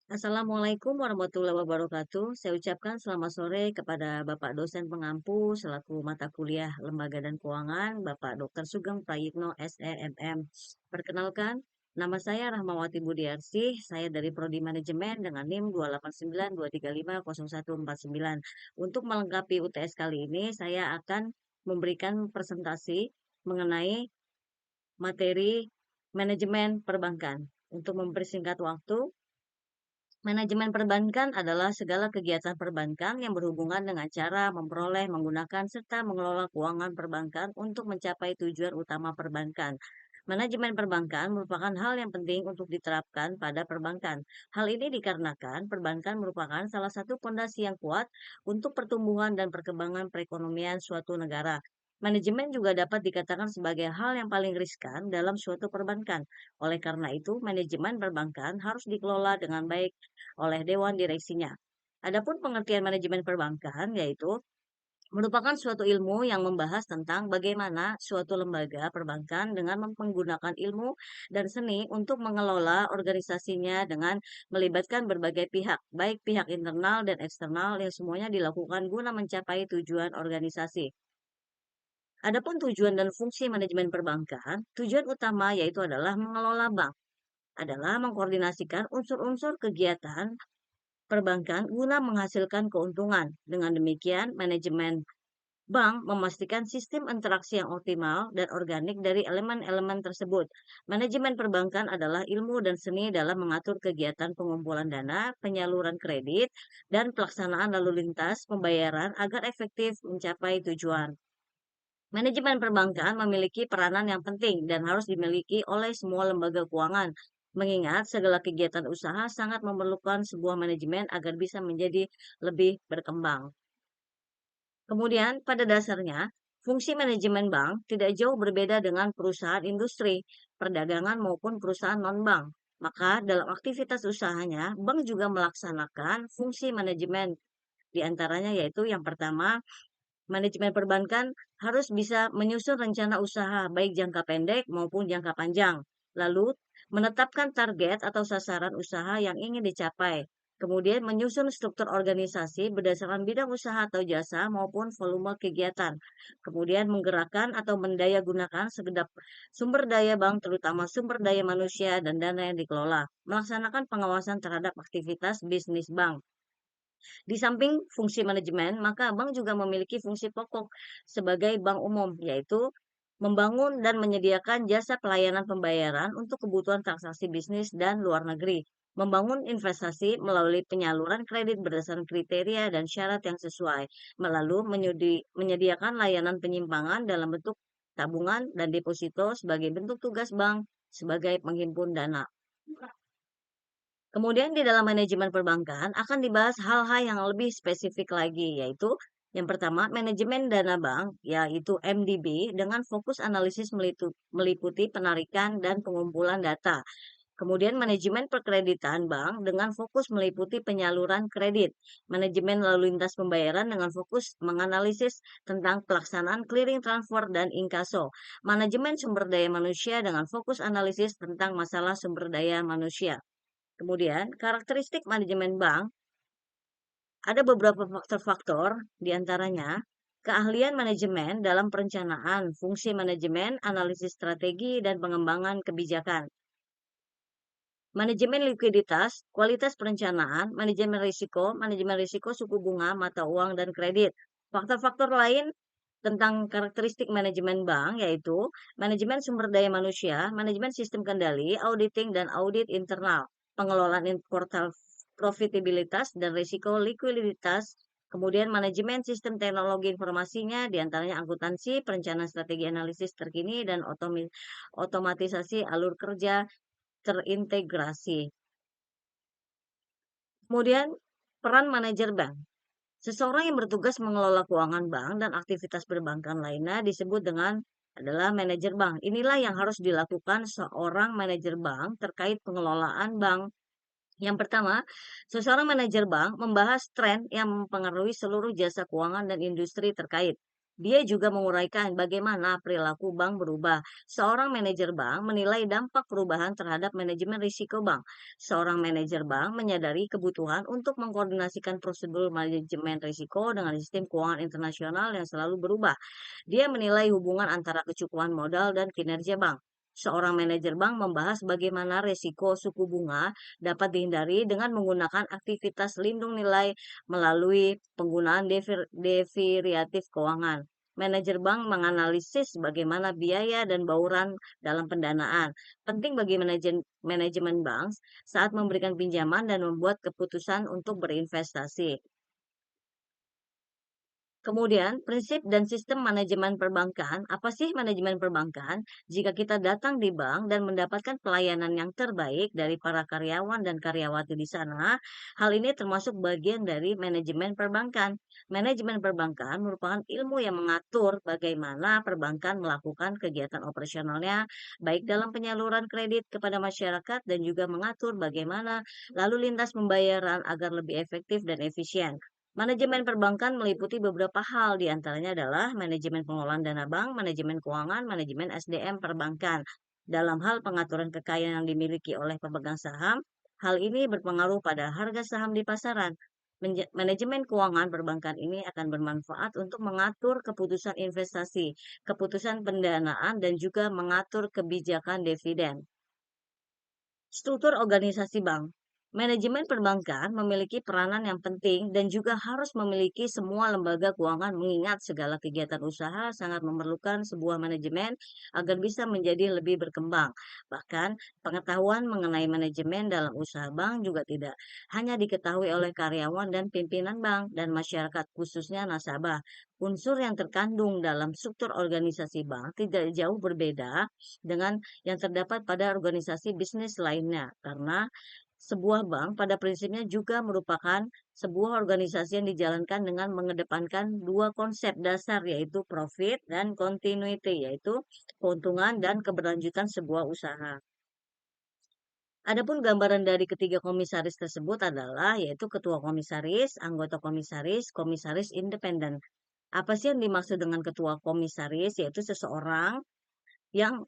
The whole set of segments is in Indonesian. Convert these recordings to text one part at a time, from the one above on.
Assalamualaikum warahmatullahi wabarakatuh. Saya ucapkan selamat sore kepada Bapak dosen pengampu selaku mata kuliah Lembaga dan Keuangan, Bapak Dr. Sugeng Prayitno SEMM. Perkenalkan, nama saya Rahmawati Budiarsih, saya dari Prodi Manajemen dengan NIM 28923500149. Untuk melengkapi UTS kali ini, saya akan memberikan presentasi mengenai materi manajemen perbankan. Untuk mempersingkat waktu, manajemen perbankan adalah segala kegiatan perbankan yang berhubungan dengan cara memperoleh, menggunakan, serta mengelola keuangan perbankan untuk mencapai tujuan utama perbankan. Manajemen perbankan merupakan hal yang penting untuk diterapkan pada perbankan. Hal ini dikarenakan perbankan merupakan salah satu fondasi yang kuat untuk pertumbuhan dan perkembangan perekonomian suatu negara. Manajemen juga dapat dikatakan sebagai hal yang paling riskan dalam suatu perbankan. Oleh karena itu, manajemen perbankan harus dikelola dengan baik oleh dewan direksinya. Adapun pengertian manajemen perbankan yaitu merupakan suatu ilmu yang membahas tentang bagaimana suatu lembaga perbankan dengan menggunakan ilmu dan seni untuk mengelola organisasinya dengan melibatkan berbagai pihak, baik pihak internal dan eksternal yang semuanya dilakukan guna mencapai tujuan organisasi. Adapun tujuan dan fungsi manajemen perbankan, tujuan utama yaitu adalah mengelola bank, adalah mengkoordinasikan unsur-unsur kegiatan perbankan guna menghasilkan keuntungan. Dengan demikian, manajemen bank memastikan sistem interaksi yang optimal dan organik dari elemen-elemen tersebut. Manajemen perbankan adalah ilmu dan seni dalam mengatur kegiatan pengumpulan dana, penyaluran kredit, dan pelaksanaan lalu lintas pembayaran agar efektif mencapai tujuan. Manajemen perbankan memiliki peranan yang penting dan harus dimiliki oleh semua lembaga keuangan, mengingat segala kegiatan usaha sangat memerlukan sebuah manajemen agar bisa menjadi lebih berkembang. Kemudian, pada dasarnya, fungsi manajemen bank tidak jauh berbeda dengan perusahaan industri, perdagangan maupun perusahaan non-bank. Maka, dalam aktivitas usahanya, bank juga melaksanakan fungsi manajemen. Di antaranya yaitu yang pertama, manajemen perbankan harus bisa menyusun rencana usaha baik jangka pendek maupun jangka panjang. Lalu, menetapkan target atau sasaran usaha yang ingin dicapai. Kemudian menyusun struktur organisasi berdasarkan bidang usaha atau jasa maupun volume kegiatan. Kemudian menggerakkan atau mendaya gunakan segenap sumber daya bank terutama sumber daya manusia dan dana yang dikelola. Melaksanakan pengawasan terhadap aktivitas bisnis bank. Di samping fungsi manajemen, maka bank juga memiliki fungsi pokok sebagai bank umum, yaitu membangun dan menyediakan jasa pelayanan pembayaran untuk kebutuhan transaksi bisnis dan luar negeri, membangun investasi melalui penyaluran kredit berdasarkan kriteria dan syarat yang sesuai, melalui menyediakan layanan penyimpangan dalam bentuk tabungan dan deposito sebagai bentuk tugas bank sebagai penghimpun dana. Kemudian di dalam manajemen perbankan akan dibahas hal-hal yang lebih spesifik lagi, yaitu yang pertama manajemen dana bank, yaitu MDB, dengan fokus analisis meliputi penarikan dan pengumpulan data. Kemudian manajemen perkreditan bank dengan fokus meliputi penyaluran kredit. Manajemen lalu lintas pembayaran dengan fokus menganalisis tentang pelaksanaan clearing transfer dan inkaso. Manajemen sumber daya manusia dengan fokus analisis tentang masalah sumber daya manusia. Kemudian, karakteristik manajemen bank, ada beberapa faktor-faktor, di antaranya keahlian manajemen dalam perencanaan, fungsi manajemen, analisis strategi, dan pengembangan kebijakan. Manajemen likuiditas, kualitas perencanaan, manajemen risiko suku bunga, mata uang, dan kredit. Faktor-faktor lain tentang karakteristik manajemen bank yaitu manajemen sumber daya manusia, manajemen sistem kendali, auditing dan audit internal, pengelolaan portal profitabilitas dan risiko likuiditas, kemudian manajemen sistem teknologi informasinya diantaranya akuntansi, perencanaan strategi analisis terkini dan otomatisasi alur kerja terintegrasi. Kemudian peran manajer bank. Seseorang yang bertugas mengelola keuangan bank dan aktivitas perbankan lainnya disebut dengan adalah manajer bank. Inilah yang harus dilakukan seorang manajer bank terkait pengelolaan bank. Yang pertama, seseorang manajer bank membahas tren yang mempengaruhi seluruh jasa keuangan dan industri terkait. Dia juga menguraikan bagaimana perilaku bank berubah. Seorang manajer bank menilai dampak perubahan terhadap manajemen risiko bank. Seorang manajer bank menyadari kebutuhan untuk mengkoordinasikan prosedur manajemen risiko dengan sistem keuangan internasional yang selalu berubah. Dia menilai hubungan antara kecukupan modal dan kinerja bank. Seorang manajer bank membahas bagaimana risiko suku bunga dapat dihindari dengan menggunakan aktivitas lindung nilai melalui penggunaan deviratif keuangan. Manajer bank menganalisis bagaimana biaya dan bauran dalam pendanaan. Penting bagi manajemen bank saat memberikan pinjaman dan membuat keputusan untuk berinvestasi. Kemudian, prinsip dan sistem manajemen perbankan. Apa sih manajemen perbankan? Jika kita datang di bank dan mendapatkan pelayanan yang terbaik dari para karyawan dan karyawati di sana, hal ini termasuk bagian dari manajemen perbankan. Manajemen perbankan merupakan ilmu yang mengatur bagaimana perbankan melakukan kegiatan operasionalnya, baik dalam penyaluran kredit kepada masyarakat dan juga mengatur bagaimana lalu lintas pembayaran agar lebih efektif dan efisien. Manajemen perbankan meliputi beberapa hal, di antaranya adalah manajemen pengelolaan dana bank, manajemen keuangan, manajemen SDM perbankan. Dalam hal pengaturan kekayaan yang dimiliki oleh pemegang saham, hal ini berpengaruh pada harga saham di pasaran. Manajemen keuangan perbankan ini akan bermanfaat untuk mengatur keputusan investasi, keputusan pendanaan, dan juga mengatur kebijakan dividen. Struktur organisasi bank. Manajemen perbankan memiliki peranan yang penting dan juga harus memiliki semua lembaga keuangan mengingat segala kegiatan usaha sangat memerlukan sebuah manajemen agar bisa menjadi lebih berkembang. Bahkan pengetahuan mengenai manajemen dalam usaha bank juga tidak hanya diketahui oleh karyawan dan pimpinan bank dan masyarakat khususnya nasabah. Unsur yang terkandung dalam struktur organisasi bank tidak jauh berbeda dengan yang terdapat pada organisasi bisnis lainnya, karena sebuah bank pada prinsipnya juga merupakan sebuah organisasi yang dijalankan dengan mengedepankan dua konsep dasar, yaitu profit dan continuity, yaitu keuntungan dan keberlanjutan sebuah usaha. Adapun gambaran dari ketiga komisaris tersebut adalah yaitu ketua komisaris, anggota komisaris, komisaris independen. Apa sih yang dimaksud dengan ketua komisaris? Yaitu seseorang yang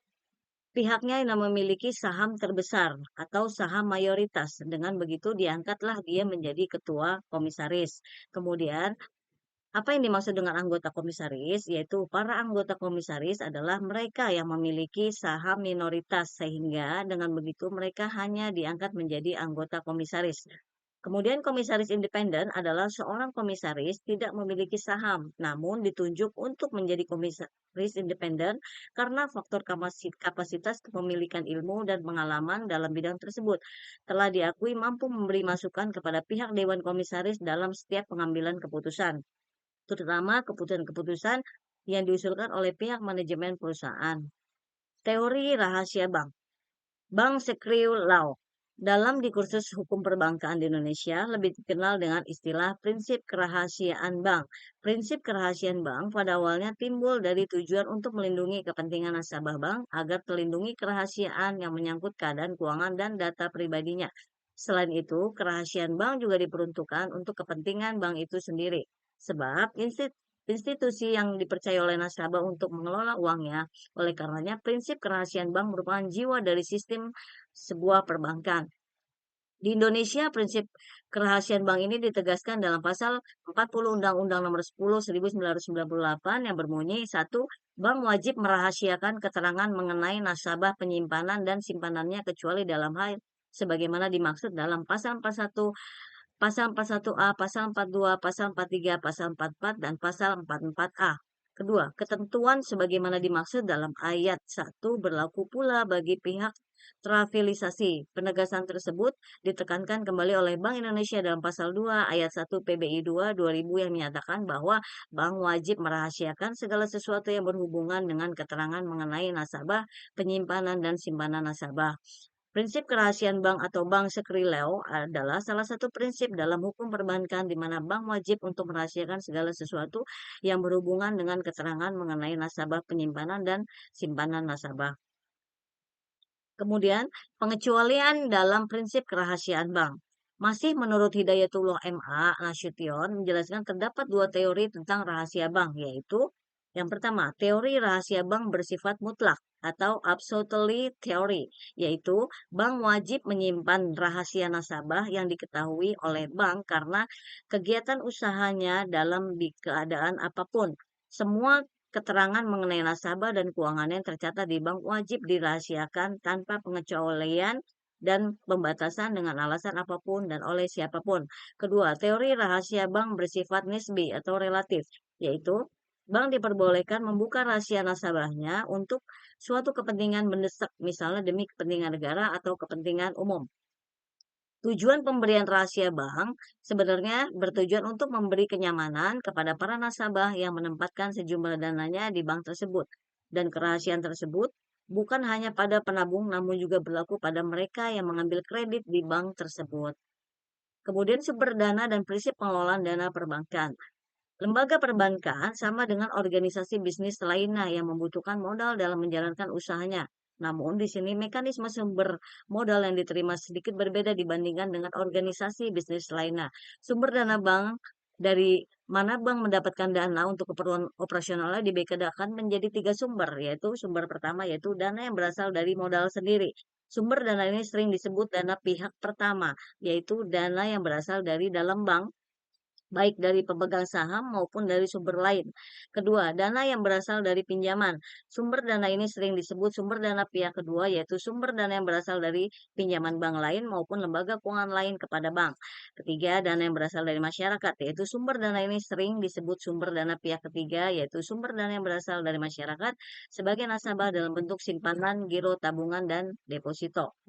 pihaknya yang memiliki saham terbesar atau saham mayoritas. Dengan begitu diangkatlah dia menjadi ketua komisaris. Kemudian, apa yang dimaksud dengan anggota komisaris? Yaitu para anggota komisaris adalah mereka yang memiliki saham minoritas sehingga dengan begitu mereka hanya diangkat menjadi anggota komisaris. Kemudian komisaris independen adalah seorang komisaris tidak memiliki saham, namun ditunjuk untuk menjadi komisaris independen karena faktor kapasitas kepemilikan ilmu dan pengalaman dalam bidang tersebut telah diakui mampu memberi masukan kepada pihak Dewan Komisaris dalam setiap pengambilan keputusan, terutama keputusan-keputusan yang diusulkan oleh pihak manajemen perusahaan. Teori rahasia bank. Bank Secret Law. Dalam di kursus hukum perbankan di Indonesia lebih dikenal dengan istilah prinsip kerahasiaan bank. Prinsip kerahasiaan bank pada awalnya timbul dari tujuan untuk melindungi kepentingan nasabah bank agar terlindungi kerahasiaan yang menyangkut keadaan keuangan dan data pribadinya. Selain itu, kerahasiaan bank juga diperuntukkan untuk kepentingan bank itu sendiri. Sebab institusi yang dipercaya oleh nasabah untuk mengelola uangnya. Oleh karenanya, prinsip kerahasiaan bank merupakan jiwa dari sistem sebuah perbankan. Di Indonesia, prinsip kerahasiaan bank ini ditegaskan dalam pasal 40 Undang-Undang Nomor 10 1998 yang berbunyi, 1. Bank wajib merahasiakan keterangan mengenai nasabah penyimpanan dan simpanannya kecuali dalam hal sebagaimana dimaksud dalam pasal 41, pasal 41A, pasal 42, pasal 43, pasal 44, dan pasal 44A. Kedua, ketentuan sebagaimana dimaksud dalam ayat 1 berlaku pula bagi pihak terafiliasi. Penegasan tersebut ditekankan kembali oleh Bank Indonesia dalam pasal 2 ayat 1 PBI 2 2000 yang menyatakan bahwa bank wajib merahasiakan segala sesuatu yang berhubungan dengan keterangan mengenai nasabah, penyimpanan, dan simpanan nasabah. Prinsip kerahasiaan bank atau bank sekrileo adalah salah satu prinsip dalam hukum perbankan di mana bank wajib untuk merahasiakan segala sesuatu yang berhubungan dengan keterangan mengenai nasabah, penyimpanan, dan simpanan nasabah. Kemudian, pengecualian dalam prinsip kerahasiaan bank. Masih menurut Hidayatullah MA Nasution menjelaskan terdapat dua teori tentang rahasia bank, yaitu Yang pertama, teori rahasia bank bersifat mutlak atau absolutely theory, yaitu bank wajib menyimpan rahasia nasabah yang diketahui oleh bank karena kegiatan usahanya dalam di keadaan apapun. Semua keterangan mengenai nasabah dan keuangan yang tercatat di bank wajib dirahasiakan tanpa pengecualian dan pembatasan dengan alasan apapun dan oleh siapapun. Kedua, teori rahasia bank bersifat nisbi atau relatif, yaitu bank diperbolehkan membuka rahasia nasabahnya untuk suatu kepentingan mendesak, misalnya demi kepentingan negara atau kepentingan umum. Tujuan pemberian rahasia bank sebenarnya bertujuan untuk memberi kenyamanan kepada para nasabah yang menempatkan sejumlah dananya di bank tersebut. Dan kerahasiaan tersebut bukan hanya pada penabung, namun juga berlaku pada mereka yang mengambil kredit di bank tersebut. Kemudian sumber dana dan prinsip pengelolaan dana perbankan. Lembaga perbankan sama dengan organisasi bisnis lainnya yang membutuhkan modal dalam menjalankan usahanya. Namun, di sini mekanisme sumber modal yang diterima sedikit berbeda dibandingkan dengan organisasi bisnis lainnya. Sumber dana bank dari mana bank mendapatkan dana untuk keperluan operasionalnya dibedakan menjadi 3 sumber, yaitu sumber pertama yaitu dana yang berasal dari modal sendiri. Sumber dana ini sering disebut dana pihak pertama, yaitu dana yang berasal dari dalam bank baik dari pemegang saham maupun dari sumber lain. Kedua, dana yang berasal dari pinjaman. Sumber dana ini sering disebut sumber dana pihak kedua, yaitu sumber dana yang berasal dari pinjaman bank lain maupun lembaga keuangan lain kepada bank. Ketiga, dana yang berasal dari masyarakat, yaitu sumber dana ini sering disebut sumber dana pihak ketiga, yaitu sumber dana yang berasal dari masyarakat sebagai nasabah dalam bentuk simpanan, giro, tabungan, dan deposito.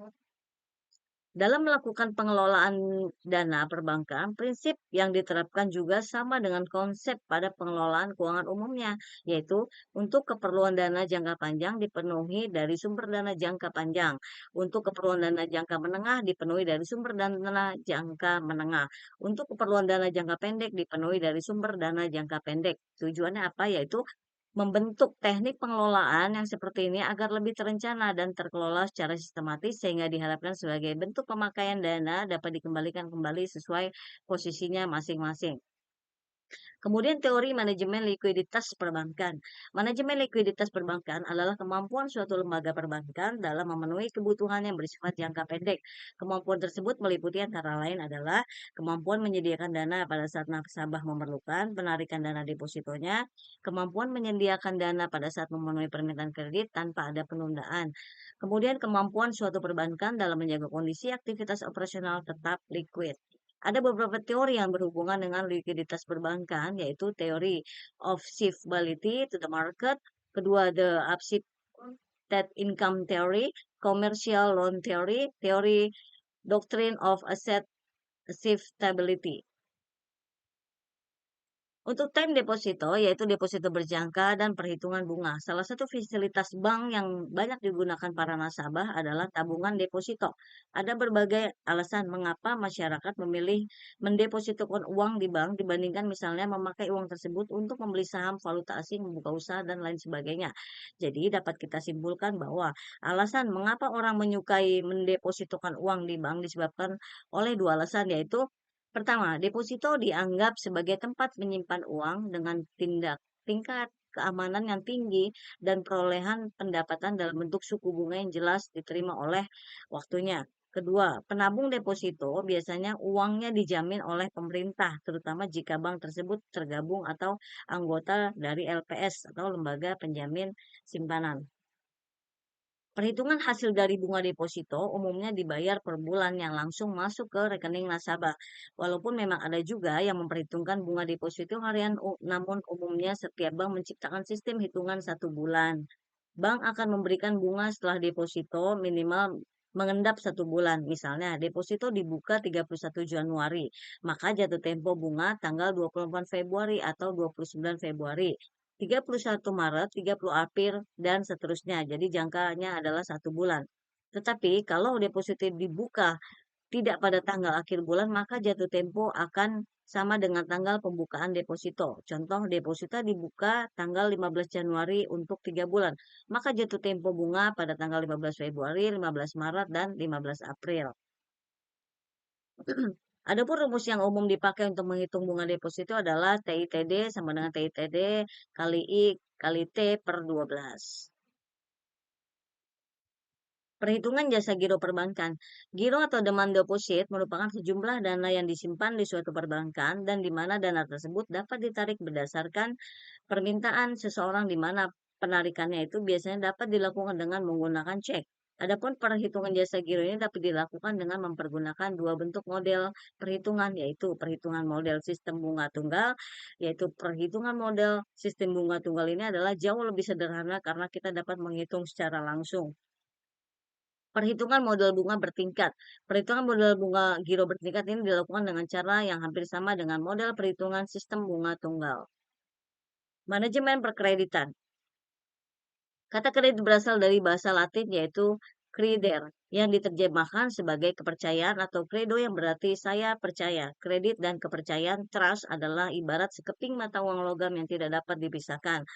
Dalam melakukan pengelolaan dana perbankan, prinsip yang diterapkan juga sama dengan konsep pada pengelolaan keuangan umumnya, yaitu untuk keperluan dana jangka panjang dipenuhi dari sumber dana jangka panjang, untuk keperluan dana jangka menengah dipenuhi dari sumber dana jangka menengah, untuk keperluan dana jangka pendek dipenuhi dari sumber dana jangka pendek. Tujuannya apa? Yaitu membentuk teknik pengelolaan yang seperti ini agar lebih terencana dan terkelola secara sistematis sehingga diharapkan sebagai bentuk pemakaian dana dapat dikembalikan kembali sesuai posisinya masing-masing. Kemudian teori manajemen likuiditas perbankan. Manajemen likuiditas perbankan adalah kemampuan suatu lembaga perbankan dalam memenuhi kebutuhan yang bersifat jangka pendek. Kemampuan tersebut meliputi antara lain adalah kemampuan menyediakan dana pada saat nasabah memerlukan, penarikan dana depositonya, kemampuan menyediakan dana pada saat memenuhi permintaan kredit tanpa ada penundaan. Kemudian kemampuan suatu perbankan dalam menjaga kondisi aktivitas operasional tetap liquid. Ada beberapa teori yang berhubungan dengan likuiditas perbankan, yaitu teori of shiftability to the market, kedua the accepted income theory, commercial loan theory, teori doctrine of asset shiftability. Untuk time deposito, yaitu deposito berjangka dan perhitungan bunga. Salah satu fasilitas bank yang banyak digunakan para nasabah adalah tabungan deposito. Ada berbagai alasan mengapa masyarakat memilih mendepositokan uang di bank dibandingkan misalnya memakai uang tersebut untuk membeli saham, valuta asing, membuka usaha, dan lain sebagainya. Jadi dapat kita simpulkan bahwa alasan mengapa orang menyukai mendepositokan uang di bank disebabkan oleh 2 alasan, yaitu pertama, deposito dianggap sebagai tempat menyimpan uang dengan tingkat keamanan yang tinggi dan perolehan pendapatan dalam bentuk suku bunga yang jelas diterima oleh waktunya. Kedua, penabung deposito biasanya uangnya dijamin oleh pemerintah, terutama jika bank tersebut tergabung atau anggota dari LPS atau lembaga penjamin simpanan. Perhitungan hasil dari bunga deposito umumnya dibayar per bulan yang langsung masuk ke rekening nasabah. Walaupun memang ada juga yang memperhitungkan bunga deposito harian, namun umumnya setiap bank menciptakan sistem hitungan 1 bulan. Bank akan memberikan bunga setelah deposito minimal mengendap 1 bulan. Misalnya, deposito dibuka 31 Januari, maka jatuh tempo bunga tanggal 24 Februari atau 29 Februari. 31 Maret, 30 April, dan seterusnya. Jadi jangkanya adalah 1 bulan. Tetapi kalau deposito dibuka tidak pada tanggal akhir bulan, maka jatuh tempo akan sama dengan tanggal pembukaan deposito. Contoh, deposito dibuka tanggal 15 Januari untuk 3 bulan. Maka jatuh tempo bunga pada tanggal 15 Februari, 15 Maret, dan 15 April. Adapun rumus yang umum dipakai untuk menghitung bunga deposito adalah TITD sama dengan TITD kali I kali T per 12. Perhitungan jasa giro perbankan. Giro atau demand deposit merupakan sejumlah dana yang disimpan di suatu perbankan dan di mana dana tersebut dapat ditarik berdasarkan permintaan seseorang di mana penarikannya itu biasanya dapat dilakukan dengan menggunakan cek. Adapun perhitungan jasa giro ini dapat dilakukan dengan mempergunakan dua bentuk model perhitungan, yaitu perhitungan model sistem bunga tunggal, yaitu perhitungan model sistem bunga tunggal ini adalah jauh lebih sederhana karena kita dapat menghitung secara langsung. Perhitungan model bunga bertingkat. Perhitungan model bunga giro bertingkat ini dilakukan dengan cara yang hampir sama dengan model perhitungan sistem bunga tunggal. Manajemen perkreditan. Kata kredit berasal dari bahasa Latin yaitu creder, yang diterjemahkan sebagai kepercayaan atau credo yang berarti saya percaya. Kredit dan kepercayaan trust adalah ibarat sekeping mata uang logam yang tidak dapat dipisahkan.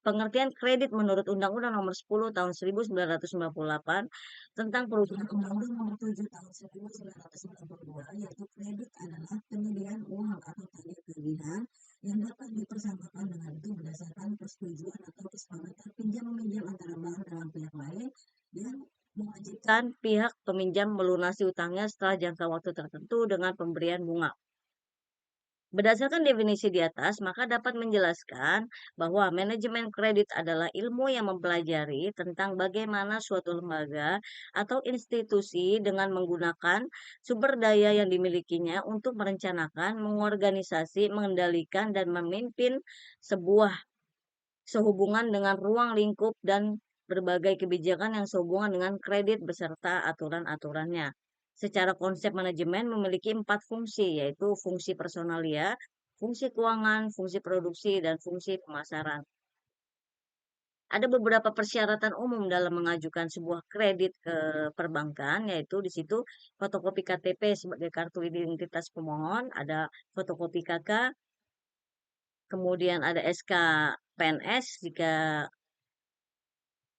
Pengertian kredit menurut Undang-Undang Nomor 10 Tahun 1998 tentang perubahan Undang-Undang Nomor 7 Tahun 1992, yaitu kredit adalah penyediaan uang atau tanda tagihan yang dapat dipersamakan dengan itu berdasarkan persetujuan atau kesepakatan pinjam meminjam antara bank dengan pihak lain yang mewajibkan pihak peminjam melunasi utangnya setelah jangka waktu tertentu dengan pemberian bunga. Berdasarkan definisi di atas, maka dapat menjelaskan bahwa manajemen kredit adalah ilmu yang mempelajari tentang bagaimana suatu lembaga atau institusi dengan menggunakan sumber daya yang dimilikinya untuk merencanakan, mengorganisasi, mengendalikan, dan memimpin sebuah sehubungan dengan ruang lingkup dan berbagai kebijakan yang sehubungan dengan kredit beserta aturan-aturannya. Secara konsep manajemen memiliki 4 fungsi, yaitu fungsi personalia, fungsi keuangan, fungsi produksi, dan fungsi pemasaran. Ada beberapa persyaratan umum dalam mengajukan sebuah kredit ke perbankan, yaitu di situ fotokopi KTP sebagai kartu identitas pemohon, ada fotokopi KK, kemudian ada SK PNS jika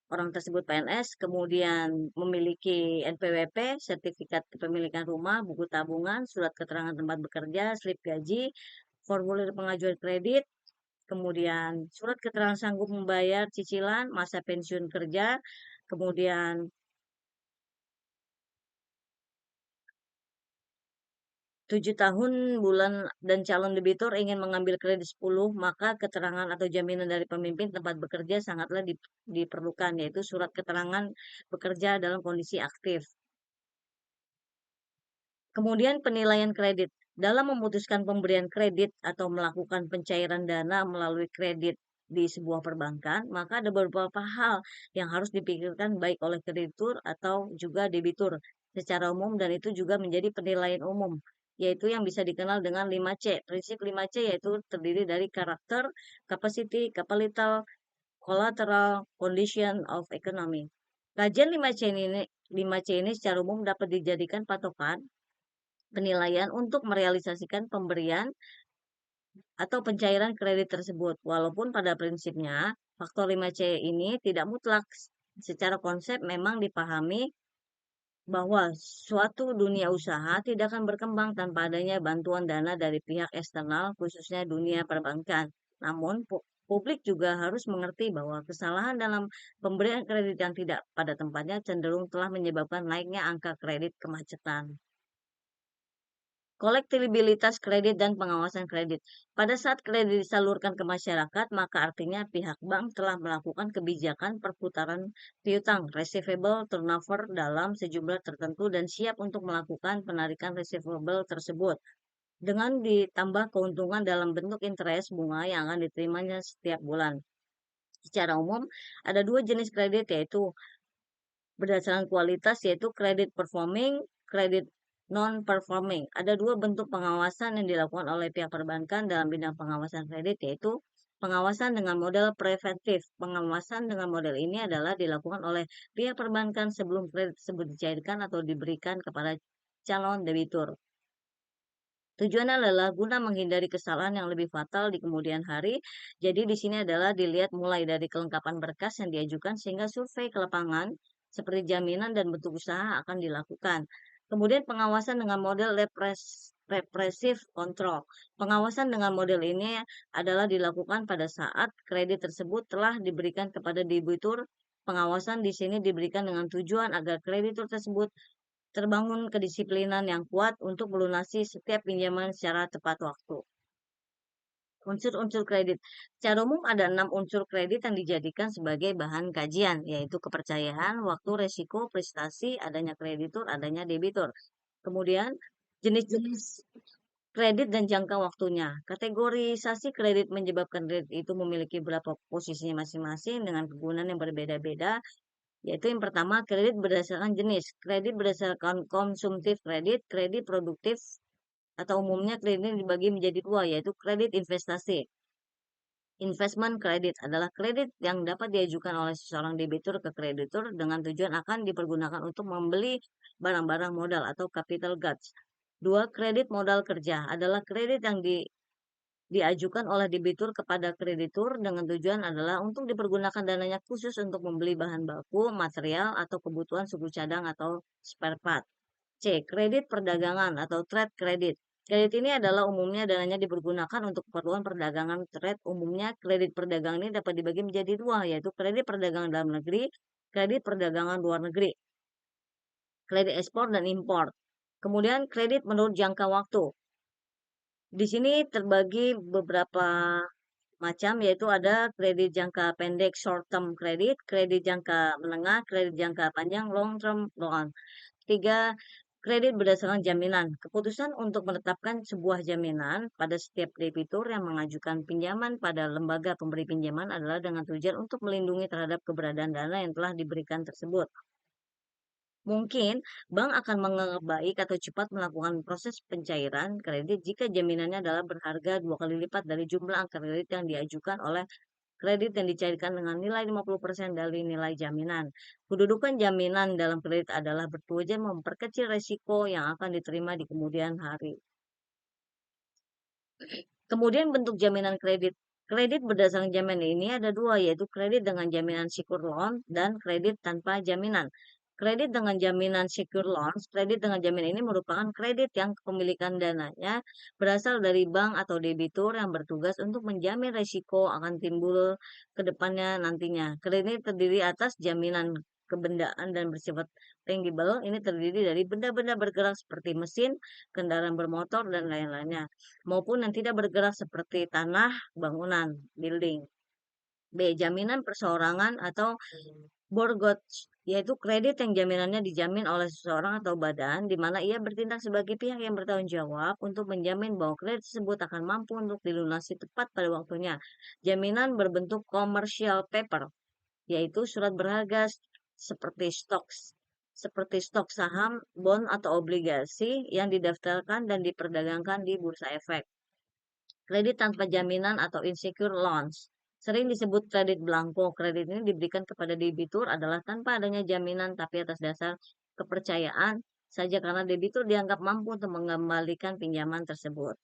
orang tersebut PNS, kemudian memiliki NPWP, sertifikat kepemilikan rumah, buku tabungan, surat keterangan tempat bekerja, slip gaji, formulir pengajuan kredit, kemudian surat keterangan sanggup membayar cicilan, masa pensiun kerja, kemudian 7 tahun bulan dan calon debitur ingin mengambil kredit 10, maka keterangan atau jaminan dari pemimpin tempat bekerja sangatlah diperlukan, yaitu surat keterangan bekerja dalam kondisi aktif. Kemudian penilaian kredit. Dalam memutuskan pemberian kredit atau melakukan pencairan dana melalui kredit di sebuah perbankan, maka ada beberapa hal yang harus dipikirkan baik oleh kreditur atau juga debitur secara umum, dan itu juga menjadi penilaian umum, yaitu yang bisa dikenal dengan 5C. Prinsip 5C yaitu terdiri dari karakter, capacity, capital, collateral, condition of economy. Kajian 5C ini secara umum dapat dijadikan patokan penilaian untuk merealisasikan pemberian atau pencairan kredit tersebut. Walaupun pada prinsipnya faktor 5C ini tidak mutlak, secara konsep memang dipahami bahwa suatu dunia usaha tidak akan berkembang tanpa adanya bantuan dana dari pihak eksternal, khususnya dunia perbankan. Namun, publik juga harus mengerti bahwa kesalahan dalam pemberian kredit yang tidak pada tempatnya cenderung telah menyebabkan naiknya angka kredit kemacetan. Kolektibilitas kredit dan pengawasan kredit. Pada saat kredit disalurkan ke masyarakat, maka artinya pihak bank telah melakukan kebijakan perputaran piutang receivable turnover dalam sejumlah tertentu dan siap untuk melakukan penarikan receivable tersebut. Dengan ditambah keuntungan dalam bentuk interest bunga yang akan diterimanya setiap bulan. Secara umum, ada dua jenis kredit, yaitu berdasarkan kualitas, yaitu kredit performing, kredit non-performing. Ada dua bentuk pengawasan yang dilakukan oleh pihak perbankan dalam bidang pengawasan kredit, yaitu pengawasan dengan model preventif. Pengawasan dengan model ini adalah dilakukan oleh pihak perbankan sebelum kredit tersebut dicairkan atau diberikan kepada calon debitur. Tujuannya adalah guna menghindari kesalahan yang lebih fatal di kemudian hari. Jadi di sini adalah dilihat mulai dari kelengkapan berkas yang diajukan sehingga survei ke lapangan seperti jaminan dan bentuk usaha akan dilakukan. Kemudian pengawasan dengan model repressive control. Pengawasan dengan model ini adalah dilakukan pada saat kredit tersebut telah diberikan kepada debitur. Pengawasan di sini diberikan dengan tujuan agar kreditur tersebut terbangun kedisiplinan yang kuat untuk melunasi setiap pinjaman secara tepat waktu. Unsur-unsur kredit. Secara umum ada 6 unsur kredit yang dijadikan sebagai bahan kajian, yaitu kepercayaan, waktu, resiko, prestasi, adanya kreditur, adanya debitur. Kemudian jenis-jenis kredit dan jangka waktunya. Kategorisasi kredit menyebabkan kredit itu memiliki beberapa posisinya masing-masing dengan kegunaan yang berbeda-beda, yaitu yang pertama kredit berdasarkan jenis. Kredit berdasarkan konsumtif kredit, kredit produktif, atau umumnya kredit ini dibagi menjadi dua, yaitu kredit investasi. Investment credit adalah kredit yang dapat diajukan oleh seseorang debitur ke kreditur dengan tujuan akan dipergunakan untuk membeli barang-barang modal atau capital goods. Dua, kredit modal kerja adalah kredit yang diajukan oleh debitur kepada kreditur dengan tujuan adalah untuk dipergunakan dananya khusus untuk membeli bahan baku, material, atau kebutuhan suku cadang atau spare part. C. Kredit perdagangan atau trade credit. Kredit ini adalah umumnya dananya dipergunakan untuk keperluan perdagangan trade. Umumnya kredit perdagangan ini dapat dibagi menjadi dua, yaitu kredit perdagangan dalam negeri, kredit perdagangan luar negeri, kredit ekspor dan impor. Kemudian kredit menurut jangka waktu. Di sini terbagi beberapa macam, yaitu ada kredit jangka pendek short term kredit, kredit jangka menengah, kredit jangka panjang long term loan. Tiga, kredit berdasarkan jaminan. Keputusan untuk menetapkan sebuah jaminan pada setiap debitur yang mengajukan pinjaman pada lembaga pemberi pinjaman adalah dengan tujuan untuk melindungi terhadap keberadaan dana yang telah diberikan tersebut. Mungkin bank akan menganggap baik atau cepat melakukan proses pencairan kredit jika jaminannya adalah berharga 2 kali lipat dari jumlah angka kredit yang diajukan oleh kredit yang dicairkan dengan nilai 50% dari nilai jaminan. Kedudukan jaminan dalam kredit adalah bertujuan memperkecil risiko yang akan diterima di kemudian hari. Kemudian bentuk jaminan kredit. Kredit berdasarkan jaminan ini ada dua, yaitu kredit dengan jaminan secure loan dan kredit tanpa jaminan. Kredit dengan jaminan secure loans, kredit dengan jaminan ini merupakan kredit yang kepemilikan dananya berasal dari bank atau debitur yang bertugas untuk menjamin risiko akan timbul ke depannya nantinya. Kredit ini terdiri atas jaminan kebendaan dan bersifat tangible. Ini terdiri dari benda-benda bergerak seperti mesin, kendaraan bermotor, dan lain-lainnya, maupun yang tidak bergerak seperti tanah, bangunan, building. B. Jaminan perseorangan atau mortgage, yaitu kredit yang jaminannya dijamin oleh seseorang atau badan di mana ia bertindak sebagai pihak yang bertanggung jawab untuk menjamin bahwa kredit tersebut akan mampu untuk dilunasi tepat pada waktunya. Jaminan berbentuk commercial paper, yaitu surat berharga seperti stok saham, bond atau obligasi yang didaftarkan dan diperdagangkan di bursa efek. Kredit tanpa jaminan atau insecure loans sering disebut kredit blanko. Kredit ini diberikan kepada debitur adalah tanpa adanya jaminan tapi atas dasar kepercayaan saja karena debitur dianggap mampu untuk mengembalikan pinjaman tersebut.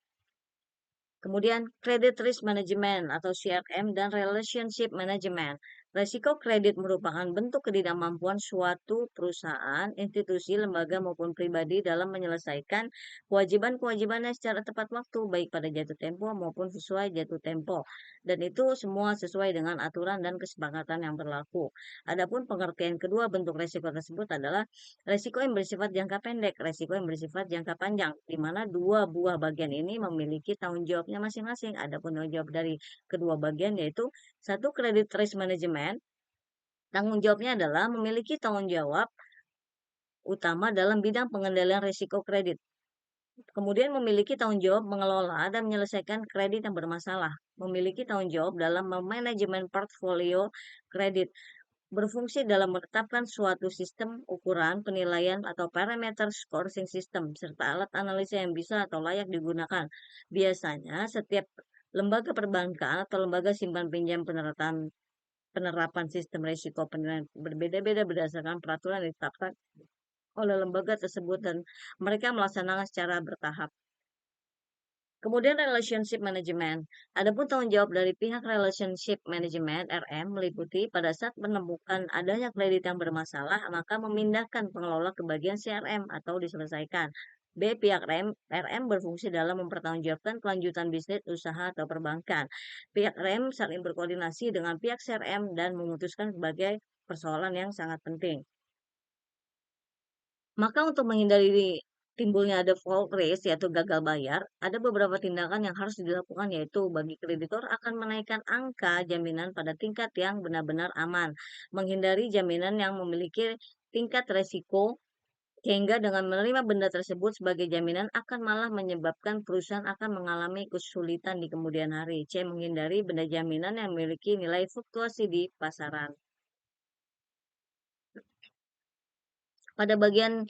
Kemudian Credit Risk Management atau CRM dan Relationship Management. Risiko kredit merupakan bentuk ketidakmampuan suatu perusahaan, institusi, lembaga maupun pribadi dalam menyelesaikan kewajiban-kewajibannya secara tepat waktu, baik pada jatuh tempo maupun sesuai jatuh tempo. Dan itu semua sesuai dengan aturan dan kesepakatan yang berlaku. Adapun pengertian kedua bentuk risiko tersebut adalah risiko yang bersifat jangka pendek, risiko yang bersifat jangka panjang, di mana dua buah bagian ini memiliki tanggung jawabnya masing-masing. Adapun tanggung jawab dari kedua bagian yaitu satu, kredit risk management. Tanggung jawabnya adalah memiliki tanggung jawab utama dalam bidang pengendalian risiko kredit. Kemudian memiliki tanggung jawab mengelola dan menyelesaikan kredit yang bermasalah. Memiliki tanggung jawab dalam memanajemen portfolio kredit. Berfungsi dalam menetapkan suatu sistem ukuran, penilaian, atau parameter scoring system, serta alat analisa yang bisa atau layak digunakan. Biasanya, setiap lembaga perbankan atau lembaga simpan pinjam penerapan sistem risiko penilaian berbeda-beda berdasarkan peraturan yang ditetapkan oleh lembaga tersebut dan mereka melaksanakan secara bertahap. Kemudian relationship management. Adapun tanggung jawab dari pihak relationship management RM meliputi pada saat menemukan adanya kredit yang bermasalah, maka memindahkan pengelola ke bagian CRM atau diselesaikan. B. Pihak RM berfungsi dalam mempertanggungjawabkan kelanjutan bisnis, usaha, atau perbankan. Pihak RM saling berkoordinasi dengan pihak CRM dan memutuskan sebagai persoalan yang sangat penting. Maka untuk menghindari timbulnya default risk yaitu gagal bayar, ada beberapa tindakan yang harus dilakukan yaitu bagi kreditor akan menaikkan angka jaminan pada tingkat yang benar-benar aman, menghindari jaminan yang memiliki tingkat resiko sehingga dengan menerima benda tersebut sebagai jaminan akan malah menyebabkan perusahaan akan mengalami kesulitan di kemudian hari. C. Menghindari benda jaminan yang memiliki nilai fluktuasi di pasaran. Pada bagian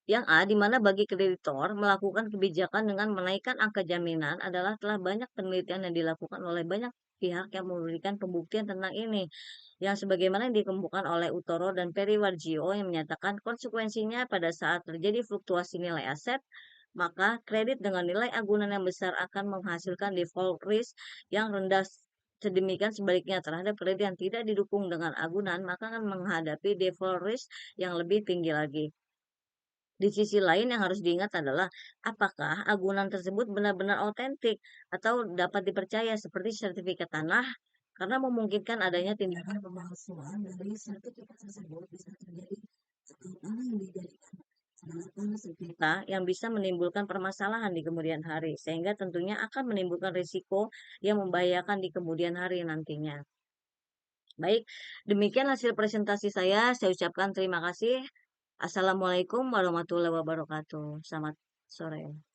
yang A, di mana bagi kreditor melakukan kebijakan dengan menaikkan angka jaminan adalah telah banyak penelitian yang dilakukan oleh banyak pihak yang memberikan pembuktian tentang ini. Yang sebagaimana yang dikemukakan oleh Utoro dan Periwarjio yang menyatakan konsekuensinya pada saat terjadi fluktuasi nilai aset, maka kredit dengan nilai agunan yang besar akan menghasilkan default risk yang rendah. Sedemikian sebaliknya terhadap kredit yang tidak didukung dengan agunan, maka akan menghadapi default risk yang lebih tinggi lagi. Di sisi lain yang harus diingat adalah apakah agunan tersebut benar-benar otentik atau dapat dipercaya seperti sertifikat tanah karena memungkinkan adanya tindakan pemalsuan dari sertifikat tersebut bisa terjadi setelah tanah yang dijadikan sebagai tanah sengketa yang bisa menimbulkan permasalahan di kemudian hari sehingga tentunya akan menimbulkan risiko yang membahayakan di kemudian hari nantinya. Baik, demikian hasil presentasi saya. Saya ucapkan terima kasih. Assalamualaikum warahmatullahi wabarakatuh. Selamat sore.